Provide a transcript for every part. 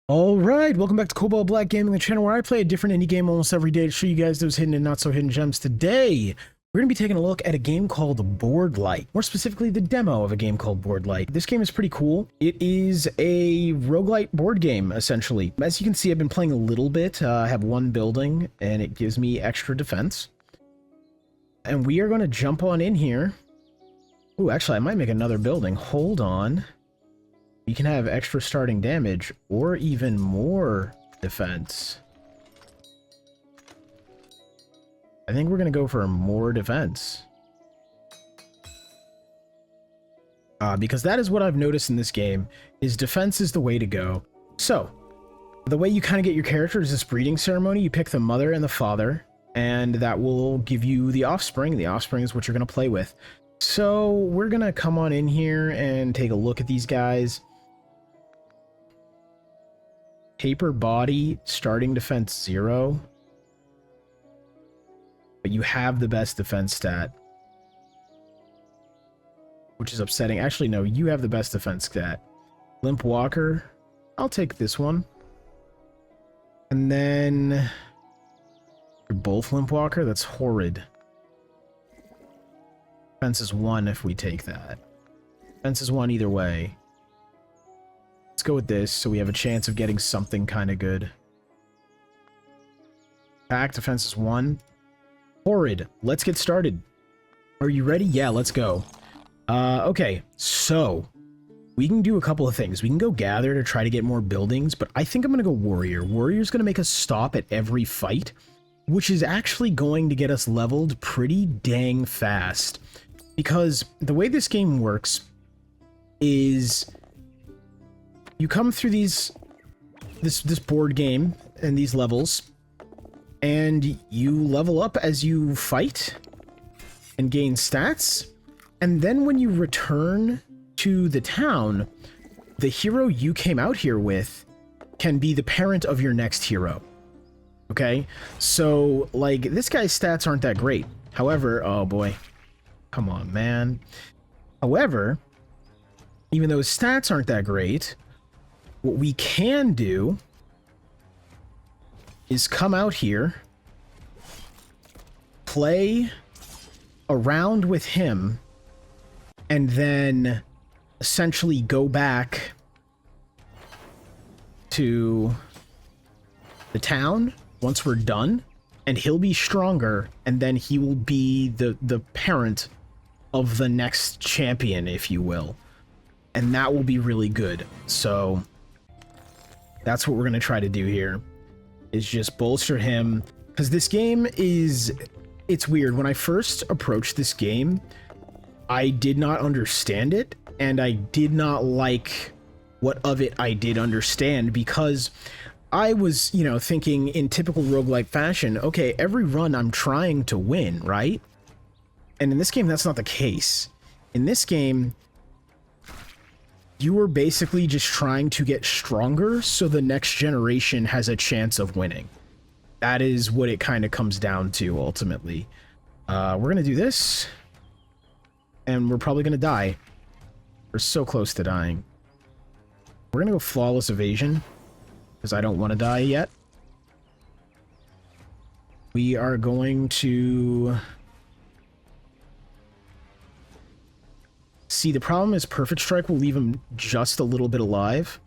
Alright, welcome back to Boardlike Gaming, the channel where I play a different indie game almost every day to show you guys those hidden and not so hidden gems. Today, we're going to be taking a look at a game called Boardlike, more specifically the demo of a game called Boardlike. This game is pretty cool. It is a roguelite board game, essentially. As you can see, I've been playing a little bit. I have one building, and it gives me extra defense. And we are going to jump on in here. Ooh, actually, I might make another building. Hold on. You can have extra starting damage or even more defense. I think we're going to go for more defense. Because that is what I've noticed in this game, is defense is the way to go. So, the way you kind of get your character is this breeding ceremony. You pick the mother and the father, and that will give you the offspring. The offspring is what you're going to play with. So, we're going to come on in here and take a look at these guys. Paper body, starting defense 0. But you have the best defense stat. Which is upsetting. Actually, no, you have the best defense stat. Limp walker. I'll take this one. And then... You're both limp walker? That's horrid. Defense is 1 if we take that. Defense is 1 either way. Let's go with this, so we have a chance of getting something kind of good. Attack, defense is 1. Horrid. Let's get started. Are you ready? Yeah, let's go. Okay, so we can do a couple of things. We can go gather to try to get more buildings, but I think I'm going to go warrior. Warrior's going to make us stop at every fight, which is actually going to get us leveled pretty dang fast. Because the way this game works is... You come through this board game and these levels, and you level up as you fight and gain stats. And then when you return to the town, the hero you came out here with can be the parent of your next hero. Okay? So, like, this guy's stats aren't that great. However, oh boy. Come on, man. However, even though his stats aren't that great... What we can do is come out here, play around with him, and then essentially go back to the town once we're done, and he'll be stronger, and then he will be the parent of the next champion, if you will. And that will be really good. So... That's what we're going to try to do here, is just bolster him. Because this game is... It's weird. When I first approached this game, I did not understand it, and I did not like what of it I did understand, because I was, you know, thinking in typical roguelike fashion, okay, every run I'm trying to win, right? And in this game, that's not the case. In this game... You were basically just trying to get stronger so the next generation has a chance of winning. That is what it kind of comes down to, ultimately. We're going to do this. And we're probably going to die. We're so close to dying. We're going to go flawless evasion, because I don't want to die yet. We are going to... See, the problem is Perfect Strike will leave him just a little bit alive.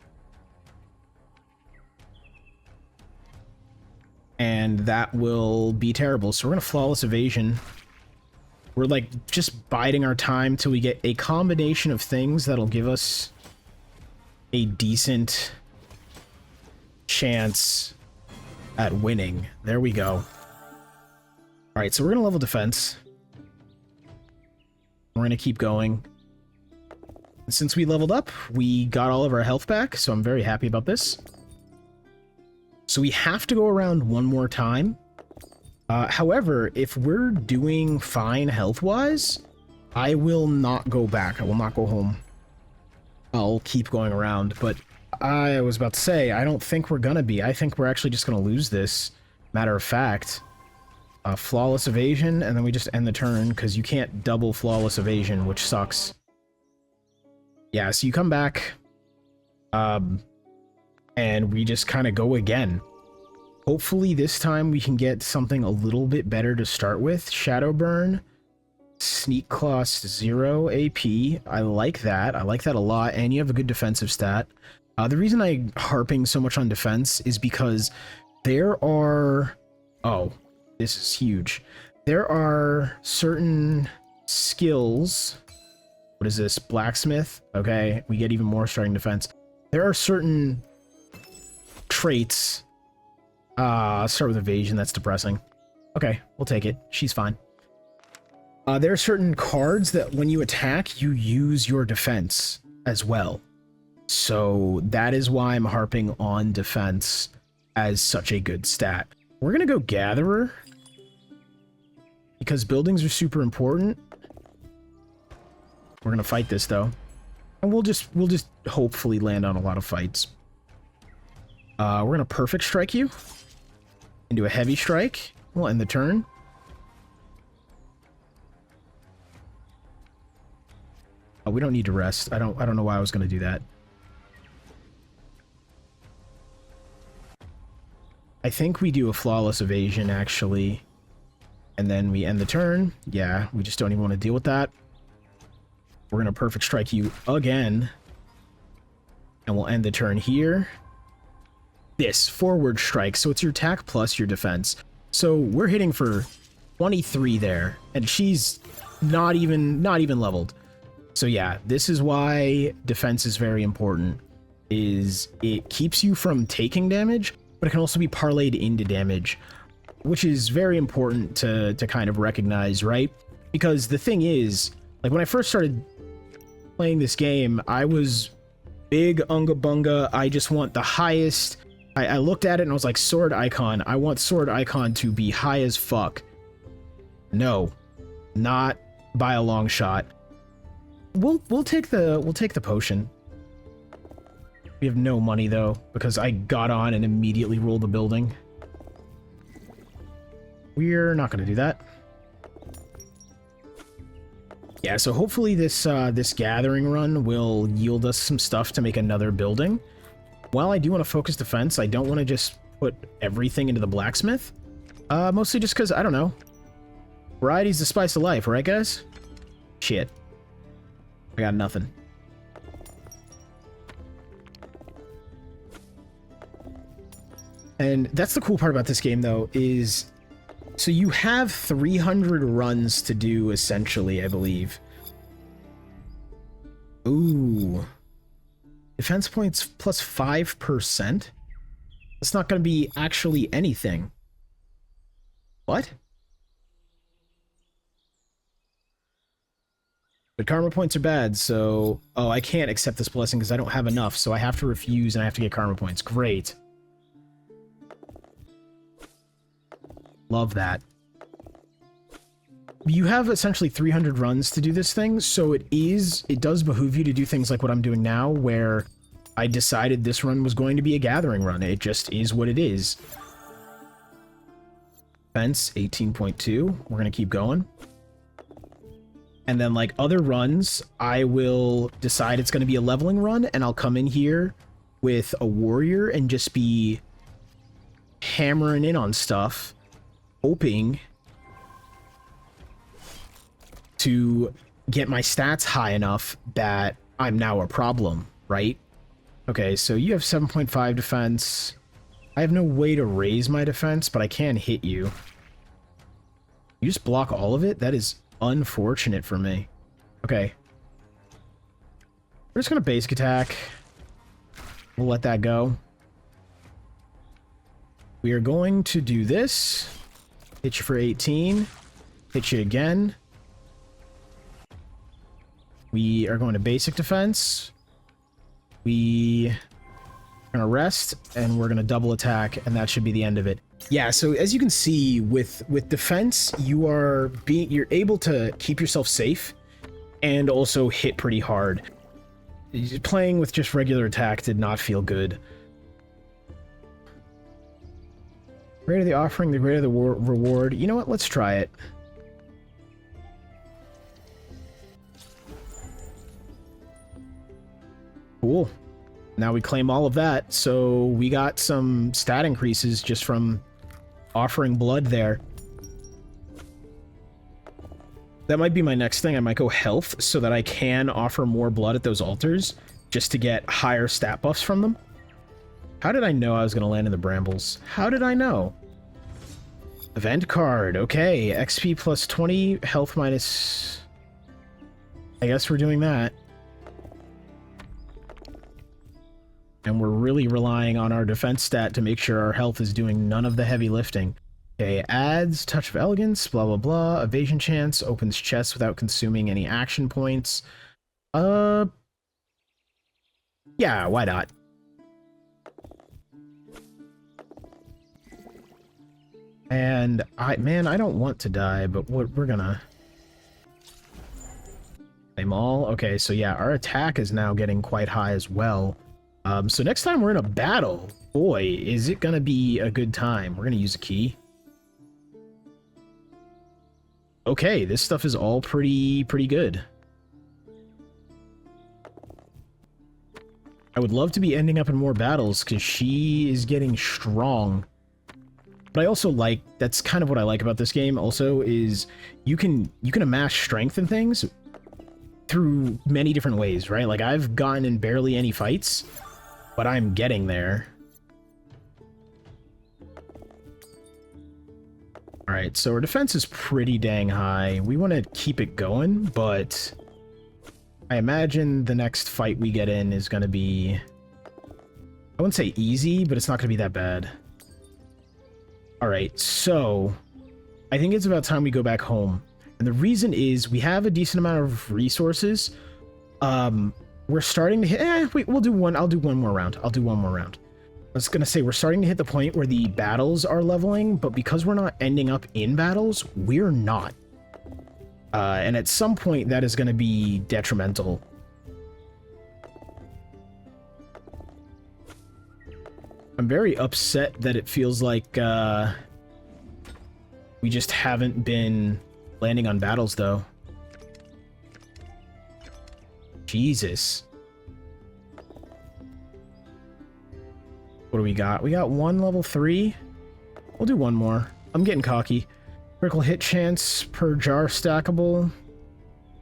And that will be terrible. So we're going to Flawless Evasion. We're like just biding our time till we get a combination of things that'll give us a decent chance at winning. There we go. Alright, so we're going to level defense. We're going to keep going. Since we leveled up, we got all of our health back, so I'm very happy about this. So we have to go around one more time. However, if we're doing fine health-wise, I will not go back. I will not go home. I'll keep going around, but I was about to say, I don't think we're gonna be. I think we're actually just gonna lose this, matter of fact. Flawless evasion, and then we just end the turn, because you can't double flawless evasion, which sucks. Yeah, so you come back. and we just kind of go again. Hopefully this time we can get something a little bit better to start with. Shadow Burn, Sneak Cost 0 AP. I like that. I like that a lot, and you have a good defensive stat. The reason I'm harping so much on defense is because there are... Oh, this is huge. There are certain skills... What is this? Blacksmith? Okay, we get even more starting defense. There are certain traits... let's start with evasion. That's depressing. Okay, we'll take it. She's fine. There are certain cards that when you attack, you use your defense as well. So that is why I'm harping on defense as such a good stat. We're gonna go Gatherer because buildings are super important. We're gonna fight this though, and we'll just hopefully land on a lot of fights. We're gonna perfect strike you into a heavy strike. We'll end the turn. Oh, we don't need to rest. I don't know why I was gonna do that. I think we do a flawless evasion actually, and then we end the turn. Yeah, we just don't even want to deal with that. We're gonna perfect strike you again, and we'll end the turn here. This forward strike, so it's your attack plus your defense. So we're hitting for 23 there, and she's not even leveled. So yeah, this is why defense is very important. Is it keeps you from taking damage, but it can also be parlayed into damage, which is very important to kind of recognize, right? Because the thing is, like when I first started playing this game, I was big unga bunga. I just want the highest. I looked at it and I was like, sword icon. I want sword icon to be high as fuck. No, not by a long shot. We'll take the potion. We have no money though, because I got on and immediately rolled the building. We're not gonna do that. Yeah, so hopefully this this gathering run will yield us some stuff to make another building. While I do want to focus defense, I don't want to just put everything into the blacksmith. Mostly just because, I don't know. Variety's the spice of life, right guys? Shit. I got nothing. And that's the cool part about this game, though, is... So you have 300 runs to do, essentially, I believe. Ooh. Defense points plus 5%? That's not going to be actually anything. What? But karma points are bad, so... Oh, I can't accept this blessing because I don't have enough, so I have to refuse and I have to get karma points. Great. Love that. You have essentially 300 runs to do this thing, so it does behoove you to do things like what I'm doing now, where I decided this run was going to be a gathering run. It just is what it is. Defense, 18.2. We're going to keep going. And then, like other runs, I will decide it's going to be a leveling run, and I'll come in here with a warrior and just be hammering in on stuff, hoping to get my stats high enough that I'm now a problem, right? Okay, so you have 7.5 defense. I have no way to raise my defense, but I can hit you. You just block all of it? That is unfortunate for me. Okay. We're just gonna basic attack. We'll let that go. We are going to do this. Hit you for 18. Hit you again. We are going to basic defense. We are going to rest, and we're going to double attack, and that should be the end of it. Yeah, so as you can see, with defense, you're able to keep yourself safe and also hit pretty hard. Playing with just regular attack did not feel good. The greater the offering, the greater the reward. You know what? Let's try it. Cool. Now we claim all of that, so we got some stat increases just from offering blood there. That might be my next thing. I might go health so that I can offer more blood at those altars just to get higher stat buffs from them. How did I know I was going to land in the brambles? How did I know? Event card. Okay, XP plus 20, health minus... I guess we're doing that. And we're really relying on our defense stat to make sure our health is doing none of the heavy lifting. Okay, adds touch of elegance, blah blah blah, evasion chance, opens chests without consuming any action points. Yeah, why not? And man, I don't want to die, but we're gonna claim all. Okay, so yeah, our attack is now getting quite high as well. So next time we're in a battle, boy, is it gonna be a good time. We're gonna use a key. Okay, this stuff is all pretty good. I would love to be ending up in more battles because she is getting strong. But I also like, that's kind of what I like about this game also, is you can amass strength and things through many different ways, right? Like I've gotten in barely any fights, but I'm getting there. Alright, so our defense is pretty dang high. We want to keep it going, but I imagine the next fight we get in is going to be... I wouldn't say easy, but it's not going to be that bad. Alright, so I think it's about time we go back home. And the reason is we have a decent amount of resources. We're starting to hit... wait, we'll do one. I'll do one more round. I was going to say, we're starting to hit the point where the battles are leveling, but because we're not ending up in battles, we're not. And at some point, that is going to be detrimental. I'm very upset that it feels like we just haven't been landing on battles, though. Jesus. What do we got? We got one level 3. We'll do one more. I'm getting cocky. Critical hit chance per jar stackable.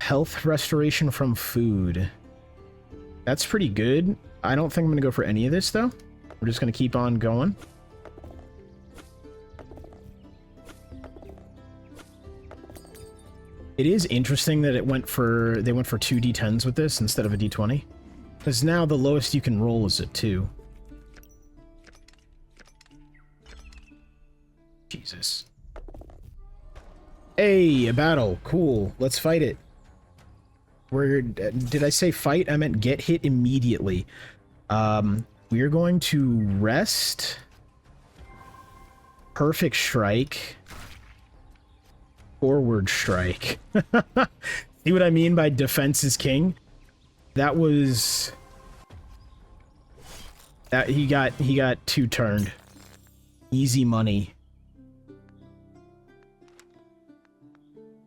Health restoration from food. That's pretty good. I don't think I'm going to go for any of this, though. We're just going to keep on going. It is interesting that they went for 2 d10s with this instead of a d20. Because now the lowest you can roll is a 2. Jesus. Hey, a battle. Cool. Let's fight it. Did I say fight? I meant get hit immediately. We are going to rest. Perfect strike. Forward strike. See what I mean by defense is king? That was... that he got 2 turned. Easy money.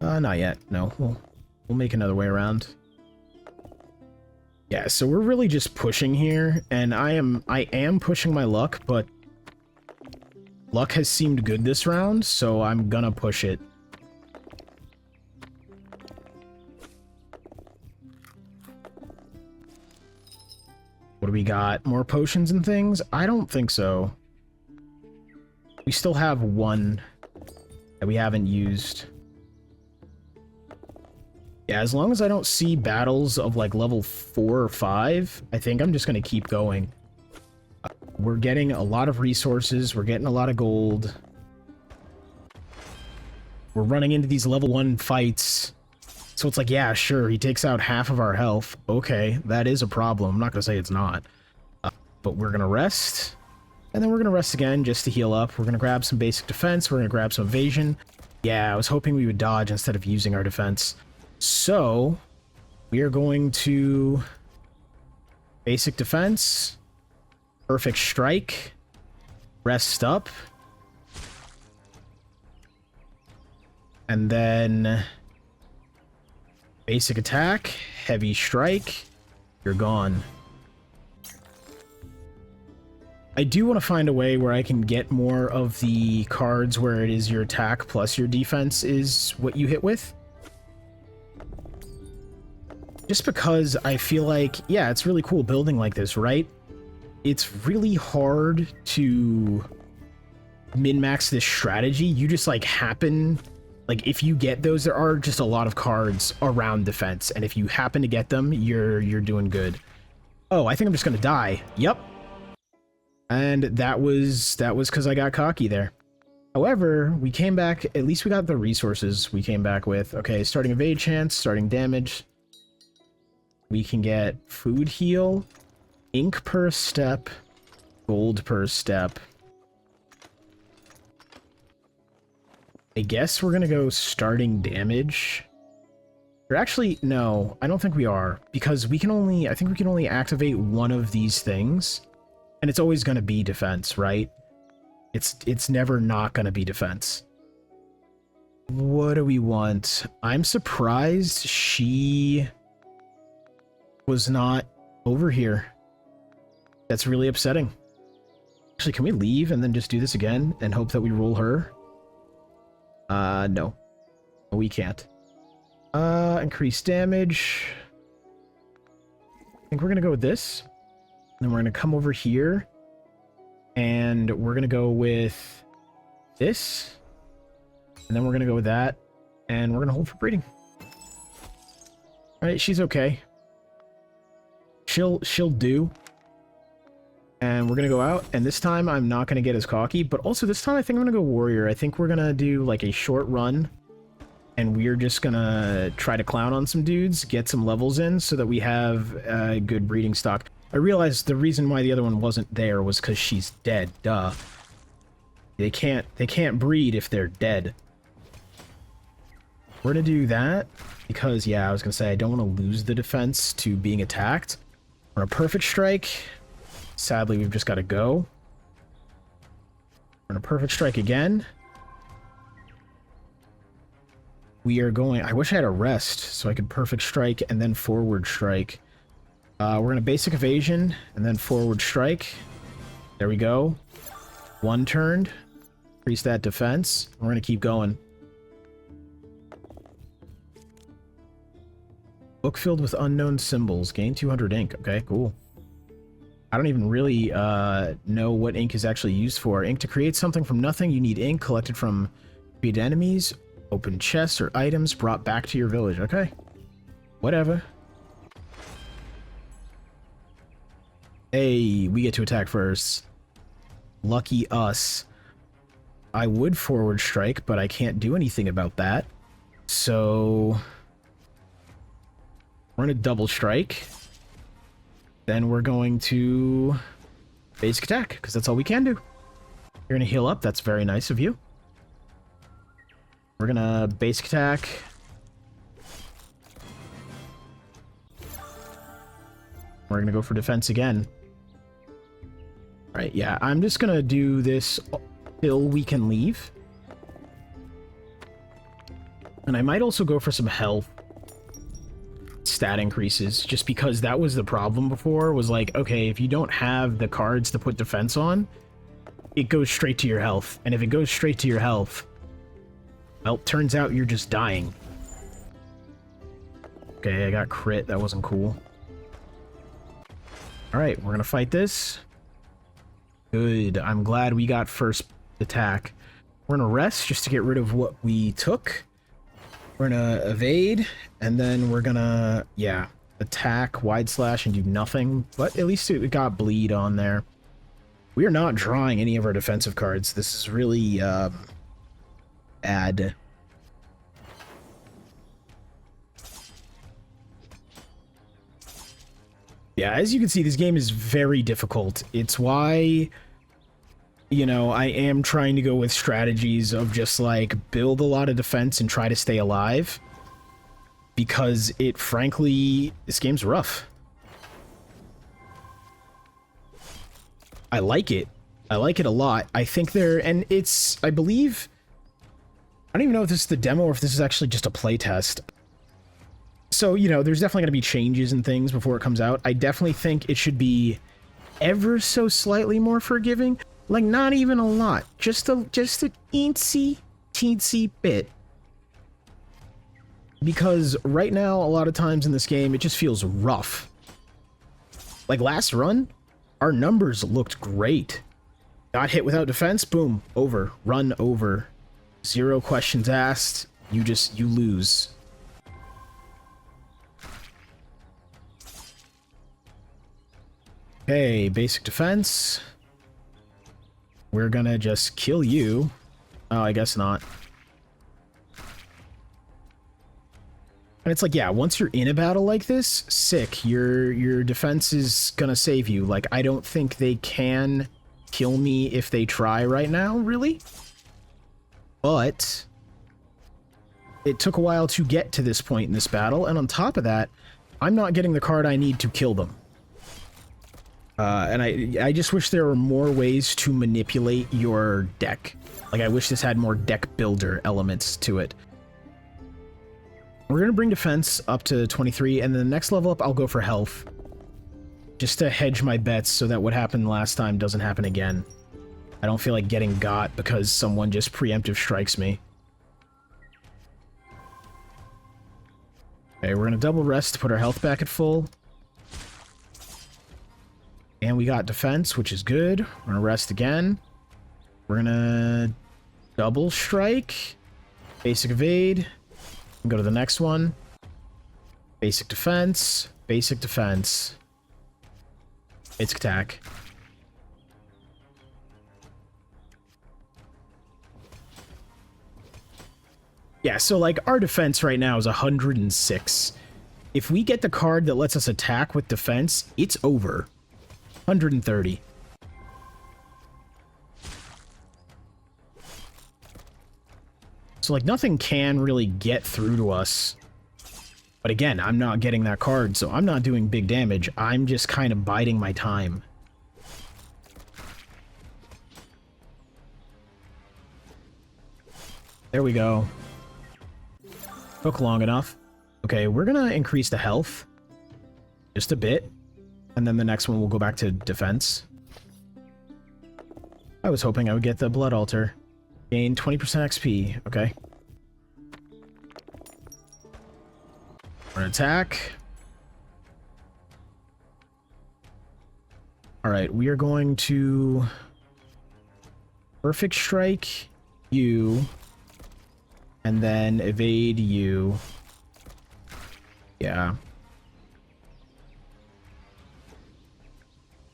Not yet. No, we'll make another way around. Yeah, so we're really just pushing here, and I am pushing my luck, but luck has seemed good this round, so I'm gonna push it. What do we got? More potions and things? I don't think so. We still have one that we haven't used. Yeah, as long as I don't see battles of like level 4 or 5, I think I'm just going to keep going. We're getting a lot of resources. We're getting a lot of gold. We're running into these level 1 fights. So it's like, yeah, sure, he takes out half of our health. Okay, that is a problem. I'm not going to say it's not. But we're going to rest. And then we're going to rest again just to heal up. We're going to grab some basic defense. We're going to grab some evasion. Yeah, I was hoping we would dodge instead of using our defense. So, we are going to basic defense, perfect strike, rest up, and then basic attack, heavy strike, you're gone. I do want to find a way where I can get more of the cards where it is your attack plus your defense is what you hit with. Just because I feel like, yeah, it's really cool building like this, right? It's really hard to min-max this strategy. You just like happen, like if you get those, there are just a lot of cards around defense, and if you happen to get them, you're doing good. Oh, I think I'm just gonna die. Yep. And that was because I got cocky there. However, we came back, at least we got the resources we came back with. Okay, starting evade chance, starting damage. We can get food heal, ink per step, gold per step. I guess we're gonna go starting damage. Or actually, no, I don't think we are, because we can only, I think we can only activate one of these things, and it's always gonna be defense, right? It's never not gonna be defense. What do we want? I'm surprised she was not over here. That's really upsetting. Actually, can we leave and then just do this again and hope that we roll her? No. We can't. Increase damage. I think we're gonna go with this. And then we're gonna come over here. And we're gonna go with this. And then we're gonna go with that. And we're gonna hold for breeding. Alright, she's okay. She'll do. And we're gonna go out, and this time I'm not gonna get as cocky, but also this time I think I'm gonna go warrior. I think we're gonna do like a short run, and we're just gonna try to clown on some dudes, get some levels in so that we have a good breeding stock. I realized the reason why the other one wasn't there was because she's dead, duh. They can't breed if they're dead. We're gonna do that because, yeah, I was gonna say I don't want to lose the defense to being attacked. We're a perfect strike. Sadly, we've just got to go. We're in a perfect strike again. We are going... I wish I had a rest so I could perfect strike and then forward strike. We're going to basic evasion and then forward strike. There we go. One turned. Increase that defense. We're going to keep going. Book filled with unknown symbols. Gain 200 ink. Okay, cool. I don't even really know what ink is actually used for. Ink to create something from nothing. You need ink collected from defeated enemies, open chests, or items brought back to your village. Okay. Whatever. Hey, we get to attack first. Lucky us. I would forward strike, but I can't do anything about that. So... we're gonna double strike. Then we're going to basic attack, because that's all we can do. You're gonna heal up, that's very nice of you. We're gonna basic attack. We're gonna go for defense again. Alright, yeah, I'm just gonna do this till we can leave. And I might also go for some health. Stat increases, just because that was the problem before, was like, okay, if you don't have the cards to put defense on, it goes straight to your health, and if it goes straight to your health, well, turns out you're just dying. Okay, I got crit, that wasn't cool. Alright, we're gonna fight this. Good, I'm glad we got first attack. We're gonna rest, just to get rid of what we took. We're gonna evade, and then we're gonna, yeah, attack, wide slash, and do nothing. But at least it got bleed on there. We are not drawing any of our defensive cards. This is really, bad. Yeah, as you can see, this game is very difficult. It's why... you know, I am trying to go with strategies of just, like, build a lot of defense and try to stay alive. Because it, frankly, this game's rough. I like it. I like it a lot. I think and it's, I believe... I don't even know if this is the demo or if this is actually just a playtest. So, you know, there's definitely going to be changes and things before it comes out. I definitely think it should be ever so slightly more forgiving. Like, not even a lot. Just a teensy bit. Because right now, a lot of times in this game, it just feels rough. Like, last run, our numbers looked great. Got hit without defense, boom, over. Run over. 0 questions asked. You lose. Okay, basic defense. We're gonna just kill you. Oh, I guess not. And it's like, yeah, once you're in a battle like this, sick. Your defense is gonna save you. Like, I don't think they can kill me if they try right now, really. But it took a while to get to this point in this battle, and on top of that, I'm not getting the card I need to kill them. And I just wish there were more ways to manipulate your deck. Like, I wish this had more deck builder elements to it. We're going to bring defense up to 23, and then the next level up, I'll go for health. Just to hedge my bets so that what happened last time doesn't happen again. I don't feel like getting got because someone just preemptive strikes me. Okay, we're going to double rest to put our health back at full. And we got defense, which is good. We're going to rest again. We're going to double strike. Basic evade. Go to the next one. Basic defense. Basic defense. Basic attack. Yeah, so like our defense right now is 106. If we get the card that lets us attack with defense, it's over. 130. So like nothing can really get through to us. But again, I'm not getting that card, so I'm not doing big damage. I'm just kind of biding my time. There we go. Took long enough. Okay, we're gonna increase the health. Just a bit. And then the next one will go back to defense. I was hoping I would get the blood altar. Gain 20% XP. Okay. We're gonna attack. Alright, we are going to perfect strike you. And then evade you. Yeah.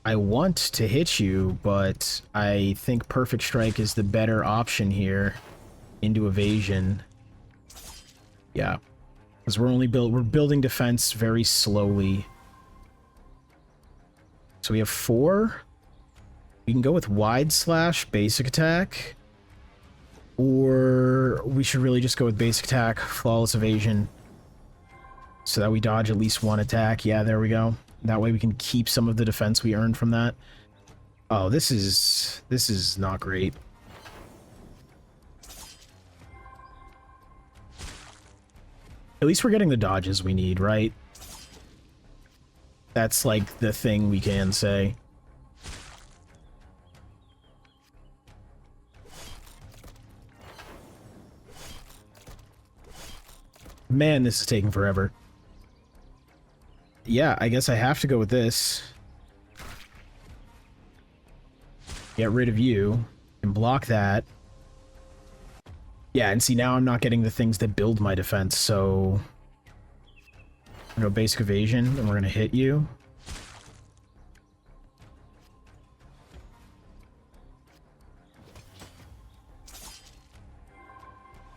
I want to hit you, but I think perfect strike is the better option here into evasion. Yeah. Because we're building defense very slowly. So we have 4. We can go with wide slash, basic attack. Or we should really just go with basic attack, flawless evasion. So that we dodge at least 1 attack. Yeah, there we go. That way we can keep some of the defense we earned from that. Oh, this is not great. At least we're getting the dodges we need, right? That's like the thing we can say. Man, this is taking forever. Yeah, I guess I have to go with this. Get rid of you. And block that. Yeah, and see, now I'm not getting the things that build my defense, so... I'm gonna go basic evasion, and we're gonna hit you.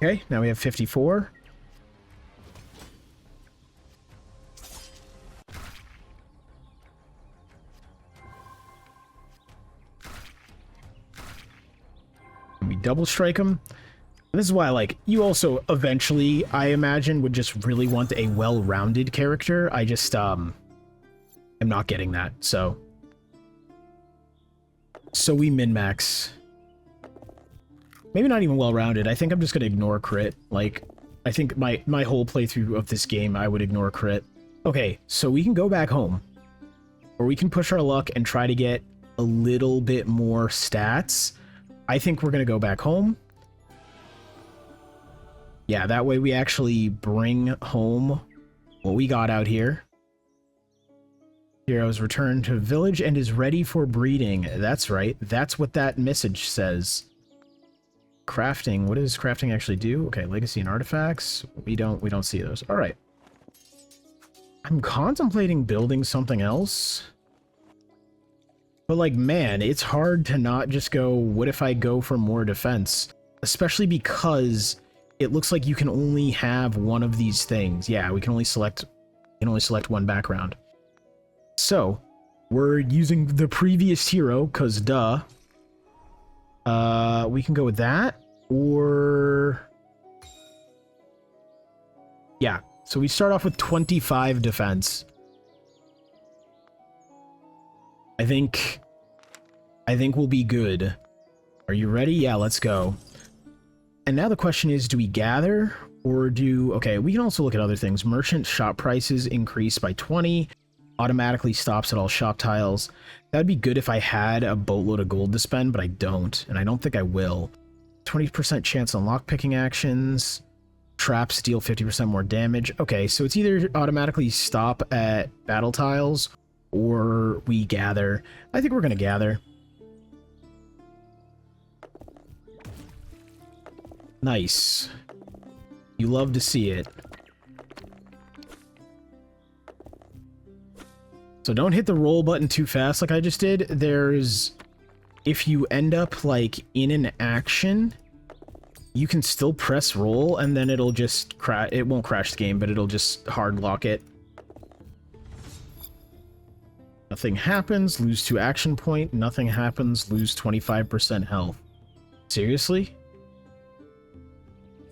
Okay, now we have 54. We double strike him. This is why, like, you also eventually, I imagine, would just really want a well-rounded character. I just, am not getting that, so... So we min-max. Maybe not even well-rounded. I think I'm just gonna ignore crit. Like, I think my whole playthrough of this game, I would ignore crit. Okay, so we can go back home. or we can push our luck and try to get a little bit more stats. I think we're going to go back home. Yeah, that way we actually bring home what we got out here. Heroes return to village and is ready for breeding. That's right. That's what that message says. Crafting. What does crafting actually do? Okay, legacy and artifacts. We don't see those. All right. I'm contemplating building something else. But like, man, it's hard to not just go, what if I go for more defense? Especially because it looks like you can only have one of these things. Yeah, we can only select one background. So, we're using the previous hero, cause duh. We can go with that, or... Yeah, so we start off with 25 defense. I think we'll be good. Are you ready? Yeah, let's go. And now the question is, do we gather, or do... Okay, we can also look at other things. Merchant shop prices increase by 20. Automatically stops at all shop tiles. That'd be good if I had a boatload of gold to spend, but I don't, and I don't think I will. 20% chance on lockpicking actions. Traps deal 50% more damage. Okay, so it's either automatically stop at battle tiles, or we gather. I think we're gonna gather. Nice. You love to see it. So don't hit the roll button too fast like I just did. There's... If you end up, like, in an action, you can still press roll, and then it'll just crash. It won't crash the game, but it'll just hard lock it. Nothing happens, lose 2 action point. Nothing happens, lose 25% health. Seriously?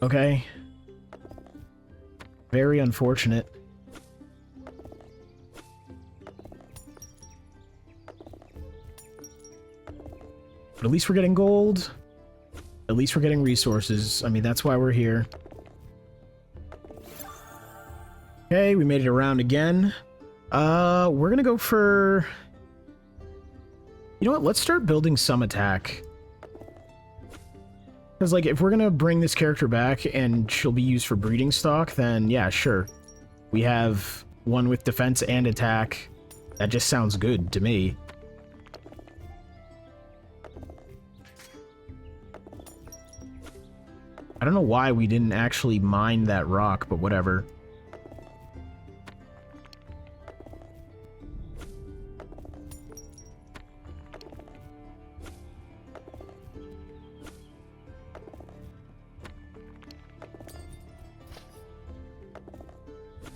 Okay. Very unfortunate. But at least we're getting gold. At least we're getting resources. I mean, that's why we're here. Okay, we made it around again. We're gonna go for... You know what? Let's start building some attack. Because, like, if we're gonna bring this character back and she'll be used for breeding stock, then yeah, sure. We have one with defense and attack. That just sounds good to me. I don't know why we didn't actually mine that rock, but whatever.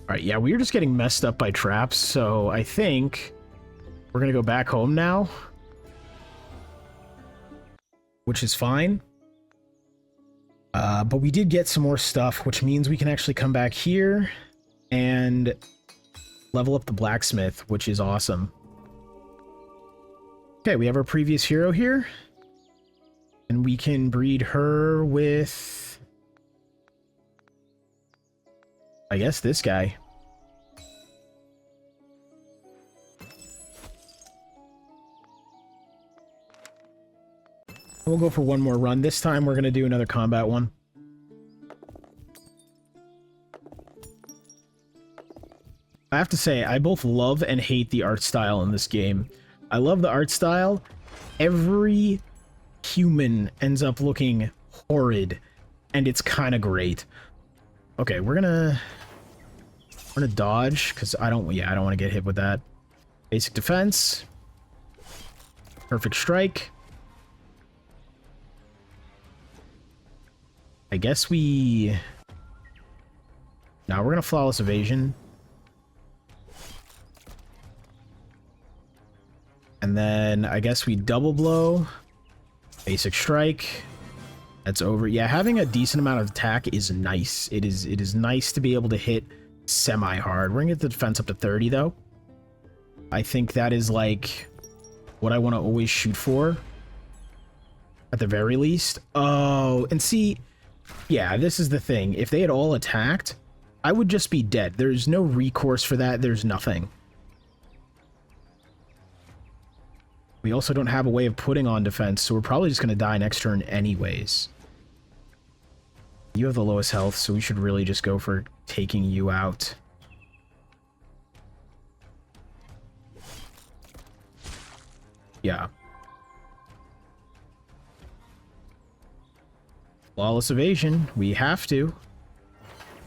Alright, yeah, we were just getting messed up by traps, so I think we're gonna go back home now. Which is fine. But we did get some more stuff, which means we can actually come back here and level up the blacksmith, which is awesome. Okay, we have our previous hero here. And we can breed her with... I guess this guy. We'll go for one more run. This time we're going to do another combat one. I have to say, I both love and hate the art style in this game. I love the art style. Every human ends up looking horrid, and it's kind of great. Okay, we're gonna dodge, because I don't want to get hit with that. Basic defense. Perfect strike. I guess we... Now we're gonna flawless evasion. And then I guess we double blow. Basic strike. That's over. Yeah, having a decent amount of attack is nice. It is nice to be able to hit semi-hard. We're gonna get the defense up to 30 though. I think that is like what I want to always shoot for. At the very least. Oh, and see, yeah, this is the thing. If they had all attacked, I would just be dead. There's no recourse for that. There's nothing. We also don't have a way of putting on defense, so we're probably just going to die next turn anyways. You have the lowest health, so we should really just go for taking you out. Yeah. Flawless evasion. We have to.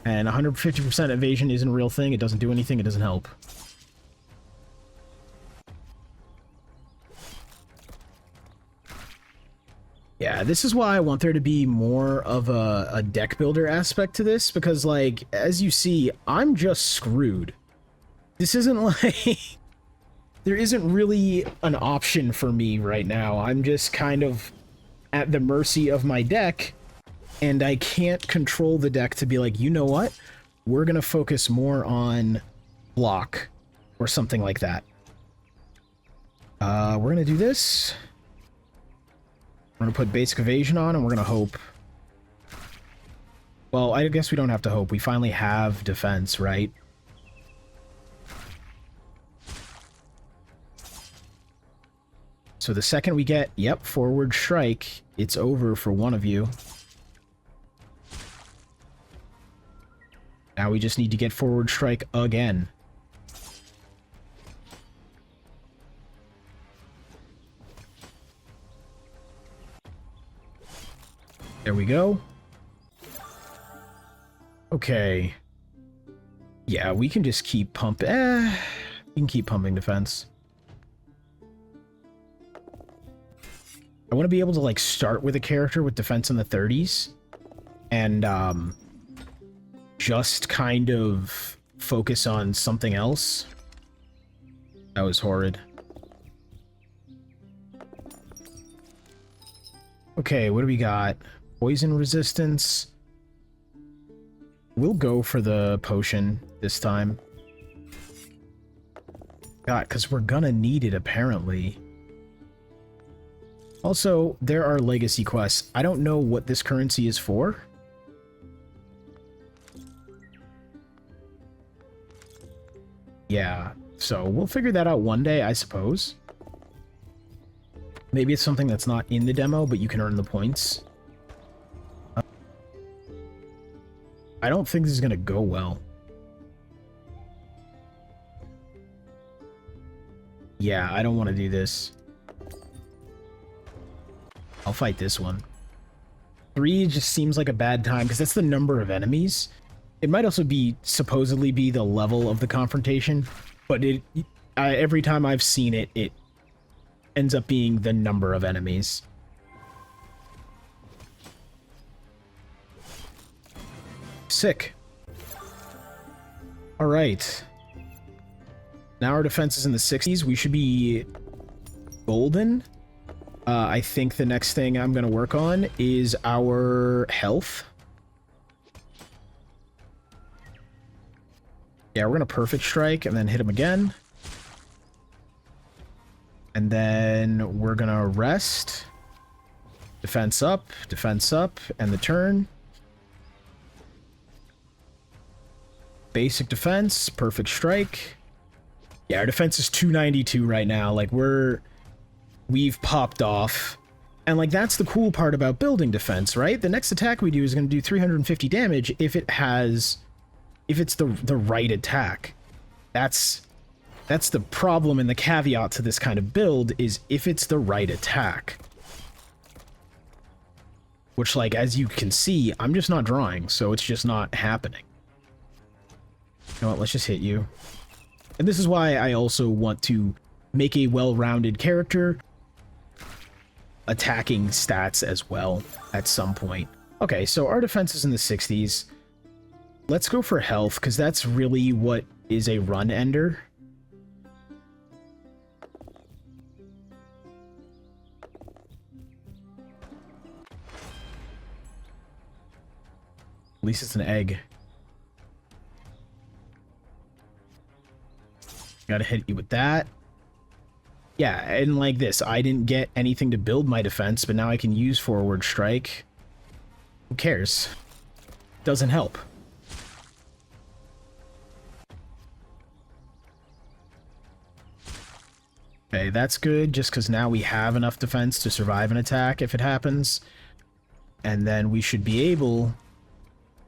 And 150% evasion isn't a real thing. It doesn't do anything. It doesn't help. Yeah, this is why I want there to be more of a deck builder aspect to this, because, like, as you see, I'm just screwed. This isn't like... there isn't really an option for me right now. I'm just kind of at the mercy of my deck, and I can't control the deck to be like, you know what? We're going to focus more on block or something like that. We're going to do this. We're going to put basic evasion on, and we're going to hope. Well, I guess we don't have to hope. We finally have defense, right? So the second we get, yep, forward strike, it's over for one of you. Now we just need to get forward strike again. There we go. Okay. Yeah, we can just keep pumping. We can keep pumping defense. I want to be able to, like, start with a character with defense in the 30s. And, just kind of focus on something else. That was horrid. Okay, what do we got? Poison resistance. We'll go for the potion this time. God, because we're gonna need it, apparently. Also, there are legacy quests. I don't know what this currency is for. Yeah, so we'll figure that out one day, I suppose. Maybe it's something that's not in the demo, but you can earn the points. I don't think this is going to go well. Yeah, I don't want to do this. I'll fight this one. 3 just seems like a bad time, because that's the number of enemies. It might also be, supposedly be the level of the confrontation, but every time I've seen it, it ends up being the number of enemies. Sick. Alright. Now our defense is in the 60s. We should be golden. I think the next thing I'm going to work on is our health. Yeah, we're going to perfect strike and then hit him again. And then we're going to rest. Defense up, and the turn. Basic defense, perfect strike. Yeah, our defense is 292 right now. Like, we've popped off. And, like, that's the cool part about building defense, right? The next attack we do is going to do 350 damage if it's the right attack. That's the problem and the caveat to this kind of build, is if it's the right attack. Which, like, as you can see, I'm just not drawing, so it's just not happening. You know what, let's just hit you. And this is why I also want to make a well-rounded character, attacking stats as well at some point. Okay, so our defense is in the 60s. Let's go for health, because that's really what is a run ender. At least it's an egg. Gotta hit you with that. Yeah, and like this, I didn't get anything to build my defense, but now I can use forward strike. Who cares? Doesn't help. Okay, that's good, just because now we have enough defense to survive an attack if it happens. And then we should be able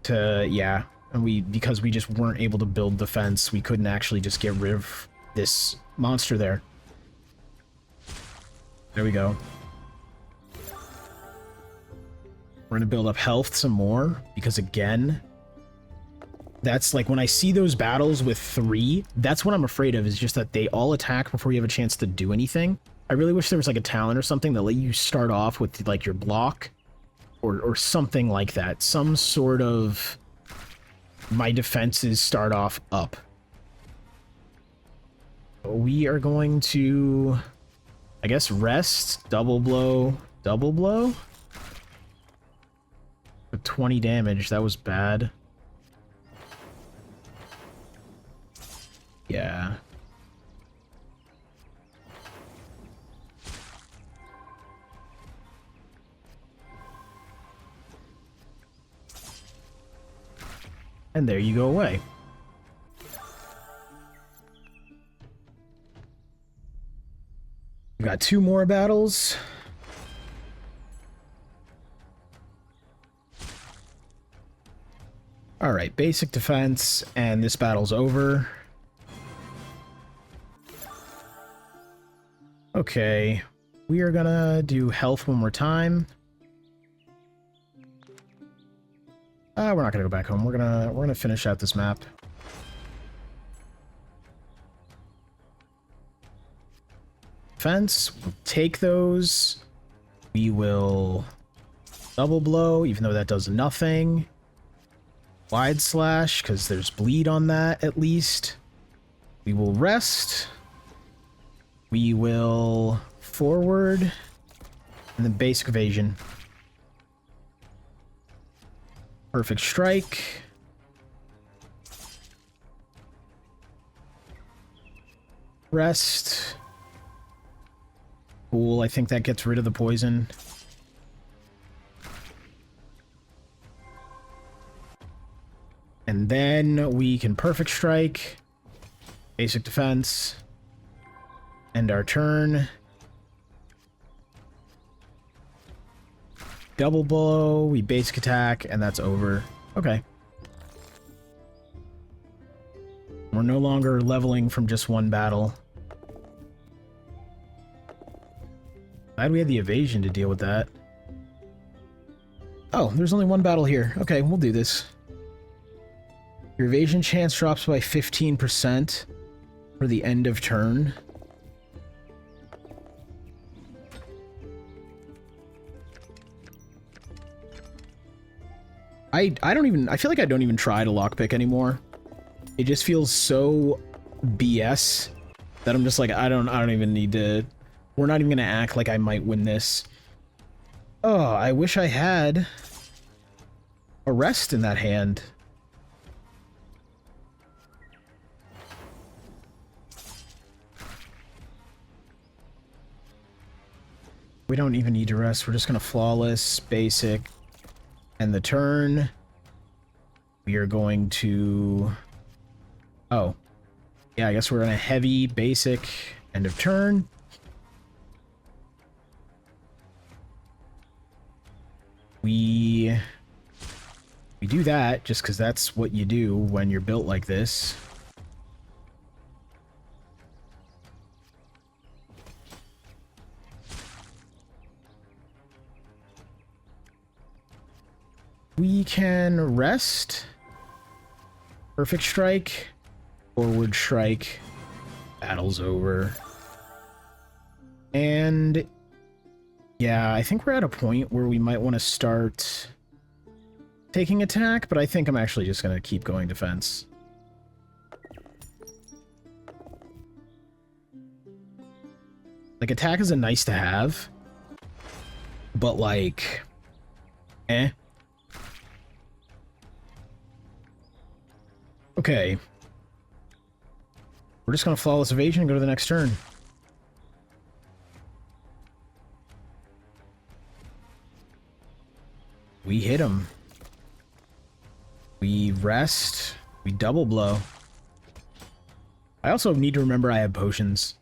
to, yeah, and because we just weren't able to build defense, we couldn't actually just get rid of this monster there. There we go. We're gonna build up health some more, because again, that's like when I see those battles with 3, that's what I'm afraid of, is just that they all attack before you have a chance to do anything. I really wish there was like a talent or something that let you start off with like your block or something like that. Some sort of my defenses start off up. We are going to, I guess, rest, double blow. With 20 damage, that was bad. Yeah. And there you go away. We've got 2 more battles. Alright, basic defense, and this battle's over. Okay, we are gonna do health one more time. We're not gonna go back home. We're gonna finish out this map. Defense, we'll take those. We will double blow, even though that does nothing. Wide slash, because there's bleed on that at least. We will rest. We will forward. And then basic evasion. Perfect strike. Rest. Cool, I think that gets rid of the poison. And then we can perfect strike. Basic defense. End our turn. Double blow, we basic attack, and that's over. Okay. We're no longer leveling from just one battle. Glad we had the evasion to deal with that. Oh, there's only one battle here. Okay, we'll do this. Your evasion chance drops by 15% for the end of turn. I feel like I don't even try to lockpick anymore. It just feels so BS that I'm just like, I don't even need to. We're not even gonna act like I might win this. Oh, I wish I had a rest in that hand. We don't even need to rest. We're just gonna flawless, basic, end the turn. We are going to... Oh. Yeah, I guess we're in a heavy, basic, end of turn. We do that just because that's what you do when you're built like this. We can rest. Perfect strike. Forward strike. Battle's over. And yeah, I think we're at a point where we might want to start taking attack, but I think I'm actually just going to keep going defense. Like, attack is a nice to have, but like, eh. Okay. We're just going to flawless evasion and go to the next turn. We hit him. We rest. We double blow. I also need to remember I have potions.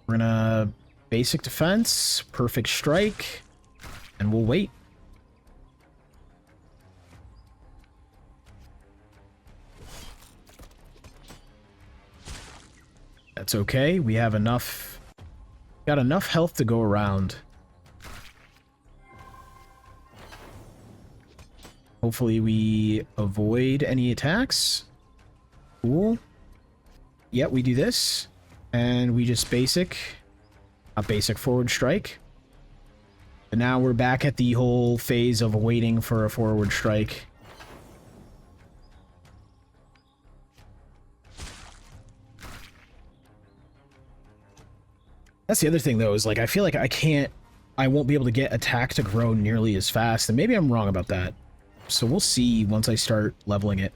We're gonna basic defense, perfect strike, and we'll wait. That's okay. We have enough. Got enough health to go around. Hopefully we avoid any attacks. Cool. Yeah, we do this. And we just basic. A basic forward strike. And now we're back at the whole phase of waiting for a forward strike. That's the other thing, though, is like I feel like I won't be able to get attack to grow nearly as fast, and maybe I'm wrong about that. So we'll see once I start leveling it.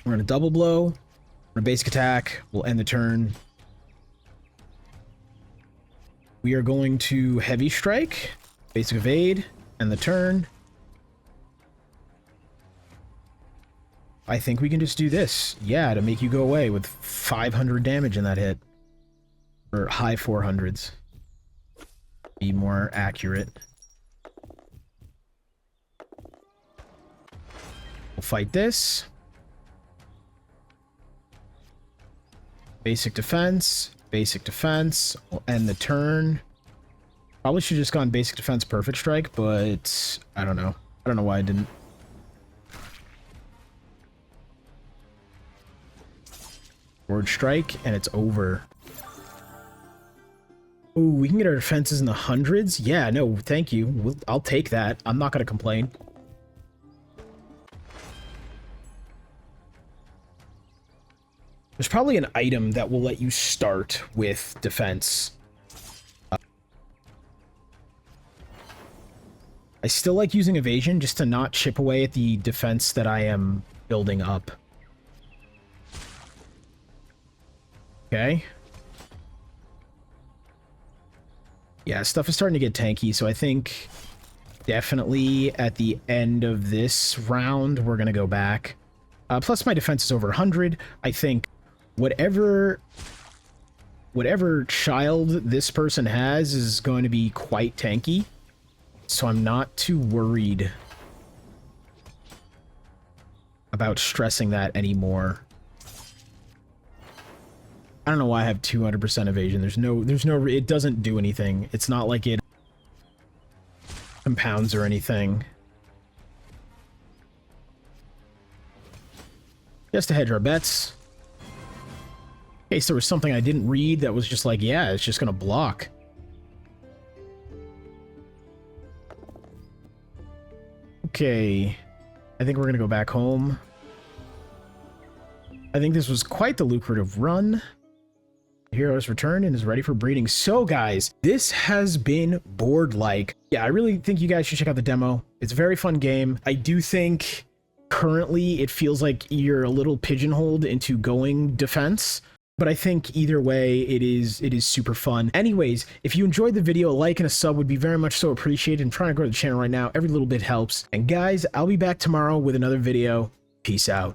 We're gonna double blow. We're gonna basic attack. We'll end the turn. We are going to heavy strike, basic evade, end the turn. I think we can just do this. Yeah, to make you go away with 500 damage in that hit. Or high 400s. Be more accurate. We'll fight this. Basic defense. Basic defense. We'll end the turn. Probably should have just gone basic defense, perfect strike, but I don't know. I don't know why I didn't. Forward strike, and it's over. Ooh, we can get our defenses in the hundreds? Yeah, no, thank you. I'll take that. I'm not going to complain. There's probably an item that will let you start with defense. I still like using evasion just to not chip away at the defense that I am building up. Okay. Yeah, stuff is starting to get tanky, so I think definitely at the end of this round, we're going to go back. Plus, my defense is over 100. I think whatever child this person has is going to be quite tanky, so I'm not too worried about stressing that anymore. I don't know why I have 200% evasion. There's no, it doesn't do anything. It's not like it compounds or anything. Just to hedge our bets. In case there was something I didn't read that was just like, yeah, it's just gonna block. Okay. I think we're gonna go back home. I think this was quite the lucrative run. Hero has returned and is ready for breeding. So guys, this has been Boardlike. Yeah, I really think you guys should check out the demo. It's a very fun game. I do think currently it feels like you're a little pigeonholed into going defense, but I think either way it is super fun. Anyways, if you enjoyed the video, a like and a sub would be very much so appreciated. I'm trying to grow the channel right now. Every little bit helps. And guys, I'll be back tomorrow with another video. Peace out.